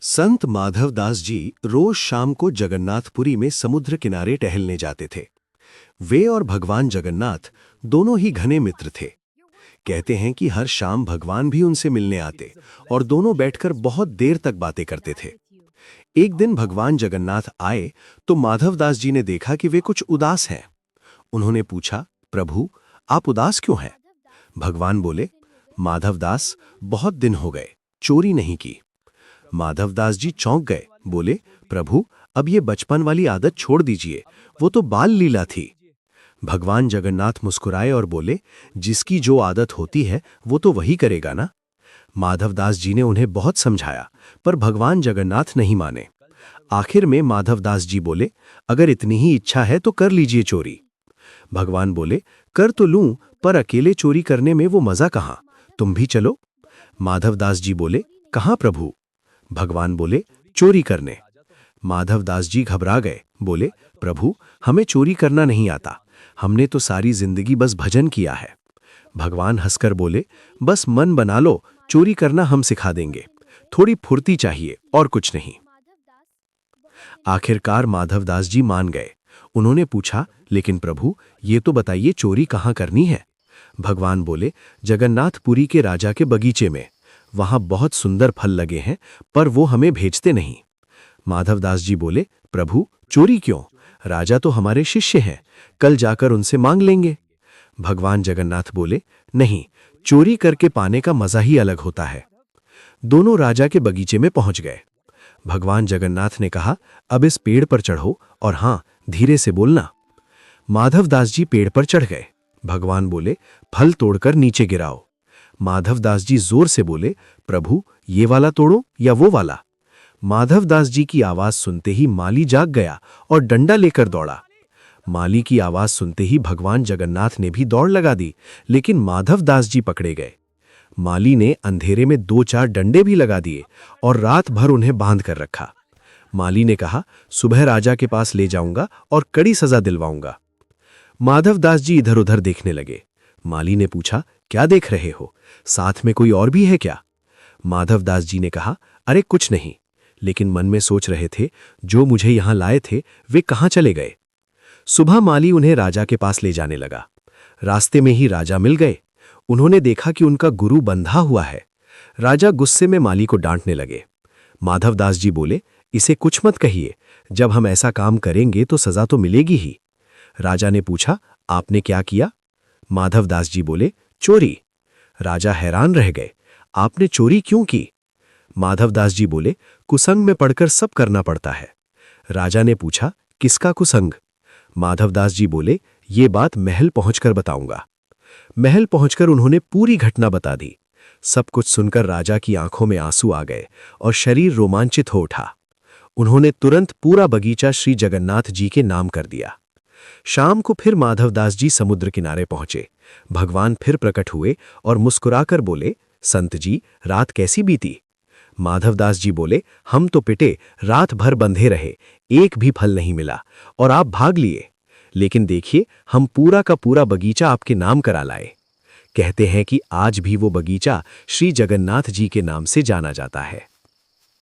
संत माधवदास जी रोज शाम को जगन्नाथपुरी में समुद्र किनारे टहलने जाते थे। वे और भगवान जगन्नाथ दोनों ही घने मित्र थे। कहते हैं कि हर शाम भगवान भी उनसे मिलने आते और दोनों बैठकर बहुत देर तक बातें करते थे। एक दिन भगवान जगन्नाथ आए तो माधवदास जी ने देखा कि वे कुछ उदास हैं। उन्होंने पूछा, प्रभु, आप उदास क्यों हैं? भगवान बोले, माधवदास, बहुत दिन हो गए, चोरी नहीं की। माधवदास जी चौंक गए, बोले, प्रभु, अब ये बचपन वाली आदत छोड़ दीजिए, वो तो बाल लीला थी। भगवान जगन्नाथ मुस्कुराए और बोले, जिसकी जो आदत होती है वो तो वही करेगा ना। माधवदास जी ने उन्हें बहुत समझाया, पर भगवान जगन्नाथ नहीं माने। आखिर में माधवदास जी बोले, अगर इतनी ही इच्छा है तो कर लीजिए चोरी। भगवान बोले, कर तो लूं, पर अकेले चोरी करने में वो मजा कहाँ, तुम भी चलो। माधवदास जी बोले, कहाँ प्रभु? भगवान बोले, चोरी करने। माधवदास जी घबरा गए, बोले, प्रभु, हमें चोरी करना नहीं आता, हमने तो सारी जिंदगी बस भजन किया है। भगवान हंसकर बोले, बस मन बना लो, चोरी करना हम सिखा देंगे, थोड़ी फुर्ती चाहिए और कुछ नहीं। आखिरकार माधवदास जी मान गए। उन्होंने पूछा, लेकिन प्रभु, ये तो बताइए चोरी कहाँ करनी है? भगवान बोले, जगन्नाथपुरी के राजा के बगीचे में, वहां बहुत सुंदर फल लगे हैं, पर वो हमें भेजते नहीं। माधवदास जी बोले, प्रभु, चोरी क्यों? राजा तो हमारे शिष्य हैं, कल जाकर उनसे मांग लेंगे। भगवान जगन्नाथ बोले, नहीं, चोरी करके पाने का मजा ही अलग होता है। दोनों राजा के बगीचे में पहुंच गए। भगवान जगन्नाथ ने कहा, अब इस पेड़ पर चढ़ो और हां, धीरे से बोलना। माधवदास जी पेड़ पर चढ़ गए। भगवान बोले, फल तोड़कर नीचे गिराओ। माधवदास जी जोर से बोले, प्रभु, ये वाला तोड़ो या वो वाला? माधवदास जी की आवाज सुनते ही माली जाग गया और डंडा लेकर दौड़ा। माली की आवाज सुनते ही भगवान जगन्नाथ ने भी दौड़ लगा दी, लेकिन माधवदास जी पकड़े गए। माली ने अंधेरे में 2-4 डंडे भी लगा दिए और रात भर उन्हें बांध कर रखा। माली ने कहा, सुबह राजा के पास ले जाऊंगा और कड़ी सजा दिलवाऊंगा। माधवदास जी इधर उधर देखने लगे। माली ने पूछा, क्या देख रहे हो? साथ में कोई और भी है क्या? माधवदास जी ने कहा, अरे कुछ नहीं, लेकिन मन में सोच रहे थे, जो मुझे यहां लाए थे वे कहां चले गए? सुबह माली उन्हें राजा के पास ले जाने लगा। रास्ते में ही राजा मिल गए। उन्होंने देखा कि उनका गुरु बंधा हुआ है। राजा गुस्से में माली को डांटने लगे। माधवदास जी बोले, इसे कुछ मत कहिए, जब हम ऐसा काम करेंगे तो सजा तो मिलेगी ही। राजा ने पूछा, आपने क्या किया? माधवदास जी बोले, चोरी। राजा हैरान रह गए, आपने चोरी क्यों की? माधवदास जी बोले, कुसंग में पड़कर सब करना पड़ता है। राजा ने पूछा, किसका कुसंग? माधवदास जी बोले, ये बात महल पहुंचकर बताऊंगा। महल पहुंचकर उन्होंने पूरी घटना बता दी। सब कुछ सुनकर राजा की आंखों में आंसू आ गए और शरीर रोमांचित हो उठा। उन्होंने तुरंत पूरा बगीचा श्री जगन्नाथ जी के नाम कर दिया। शाम को फिर माधवदास जी समुद्र किनारे पहुंचे। भगवान फिर प्रकट हुए और मुस्कुराकर बोले, संत जी, रात कैसी बीती? माधवदास जी बोले, हम तो पिटे रात भर बंधे रहे, एक भी फल नहीं मिला और आप भाग लिए, लेकिन देखिए, हम पूरा का पूरा बगीचा आपके नाम करा लाए। कहते हैं कि आज भी वो बगीचा श्री जगन्नाथ जी के नाम से जाना जाता है।